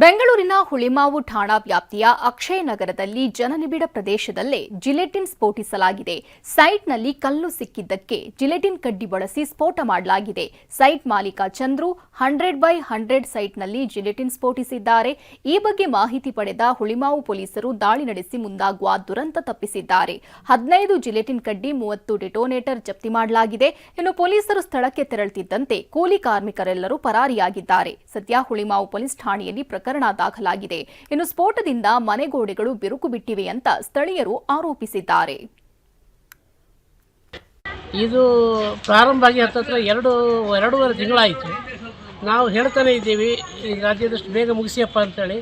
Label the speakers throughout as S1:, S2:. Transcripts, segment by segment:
S1: ಬೆಂಗಳೂರಿನ ಹುಳಿಮಾವು ಠಾಣಾ ವ್ಯಾಪ್ತಿಯ ಅಕ್ಷಯ ನಗರದಲ್ಲಿ ಜನನಿಬಿಡ ಪ್ರದೇಶದಲ್ಲೇ ಜಿಲೆಟಿನ್ ಸ್ಫೋಟಿಸಲಾಗಿದೆ. ಸೈಟ್ನಲ್ಲಿ ಕಲ್ಲು ಸಿಕ್ಕಿದ್ದಕ್ಕೆ ಜಿಲೆಟಿನ್ ಕಡ್ಡಿ ಬಳಸಿ ಸ್ಫೋಟ ಮಾಡಲಾಗಿದೆ. ಸೈಟ್ ಮಾಲೀಕ ಚಂದ್ರು 100/100 ಸೈಟ್ನಲ್ಲಿ ಜಿಲೆಟಿನ್ ಸ್ಫೋಟಿಸಿದ್ದಾರೆ. ಈ ಬಗ್ಗೆ ಮಾಹಿತಿ ಪಡೆದ ಹುಳಿಮಾವು ಪೊಲೀಸರು ದಾಳಿ ನಡೆಸಿ ಮುಂದಾಗುವ ದುರಂತ ತಪ್ಪಿಸಿದ್ದಾರೆ. 15 ಜಿಲೆಟಿನ್ ಕಡ್ಡಿ, 30 ಡಿಟೋನೇಟರ್ ಜಪ್ತಿ ಮಾಡಲಾಗಿದೆ. ಇನ್ನು ಪೊಲೀಸರು ಸ್ಥಳಕ್ಕೆ ತೆರಳುತ್ತಿದ್ದಂತೆ ಕೂಲಿ ಕಾರ್ಮಿಕರೆಲ್ಲರೂ ಪರಾರಿಯಾಗಿದ್ದಾರೆ. ಸದ್ಯ ಹುಳಿಮಾವು ಪೊಲೀಸ್ ಠಾಣೆಯಲ್ಲಿ ಪ್ರಕರಣ ದಾಖಲಾಗಿದೆ. ಇನ್ನು ಸ್ಫೋಟದಿಂದ ಮನೆಗೋಡೆಗಳು ಬಿರುಕು ಬಿಟ್ಟಿವೆ ಅಂತ ಸ್ಥಳೀಯರು ಆರೋಪಿಸಿದ್ದಾರೆ.
S2: ಇದು ಪ್ರಾರಂಭ ಆಗಿ ಹತ್ತತ್ರ ಎರಡೂವರೆ ತಿಂಗಳಾಯಿತು. ನಾವು ಹೇಳ್ತಾನೆ ಇದ್ದೀವಿ ಈ ರಾಜ್ಯದಷ್ಟು ಬೇಗ ಮುಗಿಸಿಯಪ್ಪ ಅಂತೇಳಿ.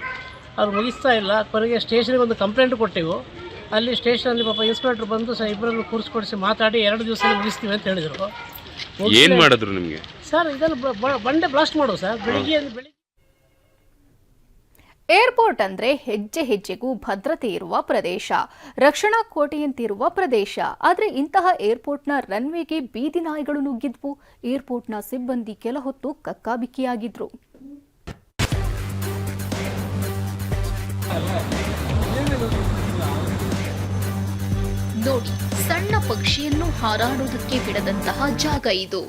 S2: ಅವ್ರು ಮುಗಿಸ್ತಾ ಇಲ್ಲ. ಕೊನೆಗೆ ಸ್ಟೇಷನ್ಗೆ ಒಂದು ಕಂಪ್ಲೇಂಟ್ ಕೊಟ್ಟೆವು. ಅಲ್ಲಿ ಸ್ಟೇಷನಲ್ಲಿ ಪಾಪ ಇನ್ಸ್ಪೆಕ್ಟರ್ ಬಂದು ಇಬ್ಬರನ್ನು ಕೂರಿಸ್ಕೊಡಿಸಿ ಮಾತಾಡಿ 2 ದಿವಸದಲ್ಲಿ ಮುಗಿಸ್ತೀವಿ ಅಂತ ಹೇಳಿದರು.
S3: ಏನು ಮಾಡಿದ್ರು ನಿಮಗೆ
S2: ಸರ್? ಇದನ್ನು ಬಂಡೆ ಬ್ಲಾಸ್ಟ್ ಮಾಡುವ ಸರ್. ಬೆಳಿಗ್ಗೆ
S1: ಏರ್ಪೋರ್ಟ್ ಅಂದ್ರೆ ಹೆಜ್ಜೆ ಹೆಜ್ಜೆಗೂ ಭದ್ರತೆ ಇರುವ ಪ್ರದೇಶ, ರಕ್ಷಣಾ ಕೋಟೆಯಂತಿರುವ ಪ್ರದೇಶ. ಆದರೆ ಇಂತಹ ಏರ್ಪೋರ್ಟ್ನ ರನ್ವೇಗೆ ಬೀದಿ ನಾಯಿಗಳು ನುಗ್ಗಿದ್ವು. ಏರ್ಪೋರ್ಟ್ನ ಸಿಬ್ಬಂದಿ ಕೆಲ ಹೊತ್ತು ಕಕ್ಕಾಬಿಕ್ಕಿಯಾಗಿದ್ರು. ನೋಡಿ, ಸಣ್ಣ ಪಕ್ಷಿಯನ್ನು ಹಾರಾಡೋದಕ್ಕೆ ಬಿಡದಂತಹ ಜಾಗ ಇದು.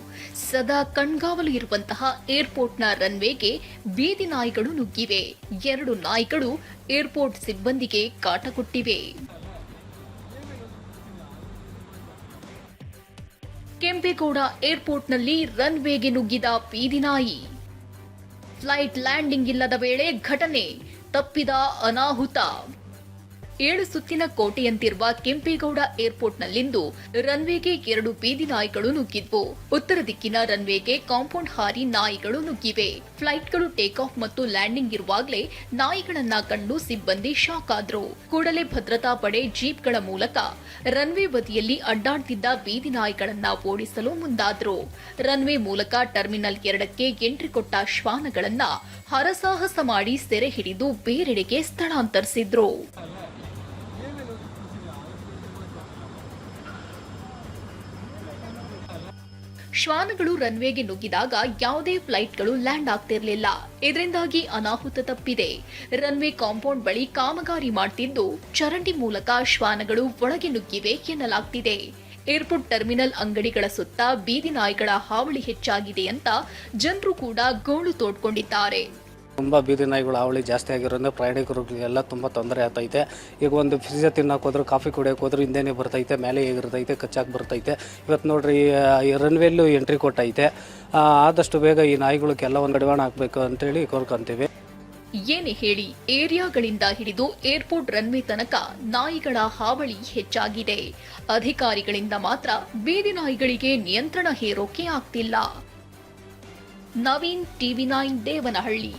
S1: ಸದಾ ಕಣ್ಗಾವಲು ಇರುವಂತಹ ಏರ್ಪೋರ್ಟ್ನ ರನ್ವೇಗೆ ಬೀದಿ ನಾಯಿಗಳು ನುಗ್ಗಿವೆ. 2 ನಾಯಿಗಳು ಏರ್ಪೋರ್ಟ್ ಸಿಬ್ಬಂದಿಗೆ ಕಾಟ ಕೊಟ್ಟಿವೆ. ಕೆಂಪೇಗೌಡ ಏರ್ಪೋರ್ಟ್ನಲ್ಲಿ ರನ್ವೇಗೆ ನುಗ್ಗಿದ ಬೀದಿ ನಾಯಿ. ಫ್ಲೈಟ್ ಲ್ಯಾಂಡಿಂಗ್ ಇಲ್ಲದ ವೇಳೆ ಘಟನೆ, ತಪ್ಪಿದ ಅನಾಹುತ. 7 ಸುತ್ತಿನ ಕೋಟೆಯಂತಿರುವ ಕೆಂಪೇಗೌಡ ಏರ್ಪೋರ್ಟ್ನಲ್ಲಿಂದು ರನ್ವೇಗೆ 2 ಬೀದಿ ನಾಯಿಗಳು ನುಗ್ಗಿದ್ವು. ಉತ್ತರ ದಿಕ್ಕಿನ ರನ್ವೇಗೆ ಕಾಂಪೌಂಡ್ ಹಾರಿ ನಾಯಿಗಳು ನುಗ್ಗಿವೆ. ಫ್ಲೈಟ್ಗಳು ಟೇಕ್ ಆಫ್ ಮತ್ತು ಲ್ಯಾಂಡಿಂಗ್ ಇರುವಾಗಲೇ ನಾಯಿಗಳನ್ನ ಕಂಡು ಸಿಬ್ಬಂದಿ ಶಾಕ್ ಆದ್ರು. ಕೂಡಲೇ ಭದ್ರತಾ ಪಡೆ ಜೀಪ್ಗಳ ಮೂಲಕ ರನ್ವೇ ಬದಿಯಲ್ಲಿ ಅಡ್ಡಾಡ್ತಿದ್ದ ಬೀದಿ ನಾಯಿಗಳನ್ನ ಓಡಿಸಲು ಮುಂದಾದ್ರು. ರನ್ವೇ ಮೂಲಕ ಟರ್ಮಿನಲ್ 2ಕ್ಕೆ ಎಂಟ್ರಿ ಕೊಟ್ಟ ಶ್ವಾನಗಳನ್ನ ಹರಸಾಹಸ ಮಾಡಿ ಸೆರೆ ಹಿಡಿದು ಬೇರೆಡೆಗೆ ಸ್ಥಳಾಂತರಿಸಿದ್ರು. ಶ್ವಾನಗಳು ರನ್ವೇಗೆ ನುಗ್ಗಿದಾಗ ಯಾವುದೇ ಫ್ಲೈಟ್ಗಳು ಲ್ಯಾಂಡ್ ಆಗ್ತಿರಲಿಲ್ಲ. ಇದರಿಂದಾಗಿ ಅನಾಹುತ ತಪ್ಪಿದೆ. ರನ್ವೇ ಕಾಂಪೌಂಡ್ ಬಳಿ ಕಾಮಗಾರಿ ಮಾಡ್ತಿದ್ದು ಚರಂಡಿ ಮೂಲಕ ಶ್ವಾನಗಳು ಒಳಗೆ ನುಗ್ಗಿವೆ ಎನ್ನಲಾಗ್ತಿದೆ. ಏರ್ಪೋರ್ಟ್ ಟರ್ಮಿನಲ್ ಅಂಗಡಿಗಳ ಸುತ್ತ ಬೀದಿ ನಾಯಿಗಳ ಹಾವಳಿ ಹೆಚ್ಚಾಗಿದೆ ಅಂತ ಜನರು ಕೂಡ ಗೋಳು ತೋಡ್ಕೊಂಡಿದ್ದಾರೆ.
S4: ತುಂಬ ಬೀದಿ ನಾಯಿಗಳು ಹಾವಳಿ ಜಾಸ್ತಿ ಆಗಿರೋದ್ರಿಂದ ಪ್ರಯಾಣಿಕರಿಗೆಲ್ಲ ತುಂಬ ತೊಂದರೆ ಆಗ್ತೈತೆ. ಈಗ ಒಂದು ಪಿಜ್ಜಾ ತಿನ್ನೋಕೆ ಹೋದ್ರೆ, ಕಾಫಿ ಕುಡಿಯೋಕೆ ಹೋದ್ರೆ ಹಿಂದೆನೇ ಬರ್ತೈತೆ, ಮೇಲೆ ಹೇಗಿರ್ತೈತೆ, ಕಚ್ಚಾಗಿ ಬರ್ತೈತೆ. ಇವತ್ತು ನೋಡ್ರಿ ಈ ರನ್ವೇಲ್ಲೂ ಎಂಟ್ರಿ ಕೊಟ್ಟೈತೆ. ಆದಷ್ಟು ಬೇಗ ಈ ನಾಯಿಗಳಿಗೆಲ್ಲ ಒಂದು ಕಡಿವಾಣ ಹಾಕಬೇಕು ಅಂತೇಳಿ ಕೋರ್ಕೊಂತೀವಿ.
S1: ಏನೇ ಹೇಳಿ, ಏರಿಯಾಗಳಿಂದ ಹಿಡಿದು ಏರ್ಪೋರ್ಟ್ ರನ್ವೇ ತನಕ ನಾಯಿಗಳ ಹಾವಳಿ ಹೆಚ್ಚಾಗಿದೆ. ಅಧಿಕಾರಿಗಳಿಂದ ಮಾತ್ರ ಬೀದಿ ನಾಯಿಗಳಿಗೆ ನಿಯಂತ್ರಣ ಹೇರೋಕೆ ಆಗ್ತಿಲ್ಲ. ನವೀನ್, TV9 ದೇವನಹಳ್ಳಿ.